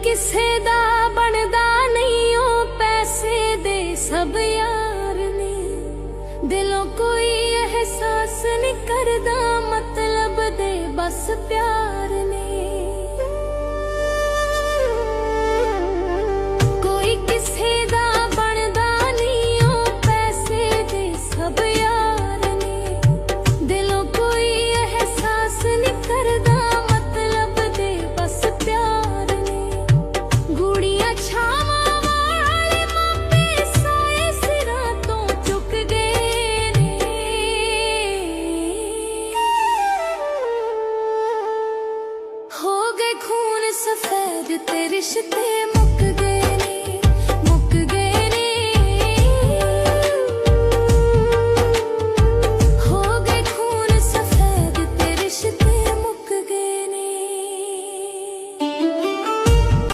किसे दा बनदा नहीं ओ पैसे दे सब यार ने, दिलों कोई एहसास नहीं करदा मतलब दे बस प्यार ने। कोई किसे दा बनदा नहीं ओ पैसे दे सब यार ने, दिलों कोई एहसास नहीं करदा मतलब दे बस प्यार ने। गुड़िया छावां वाले मापे साए सिरां तो चुक गए ने, हो गए खून सफेद ते रिश्ते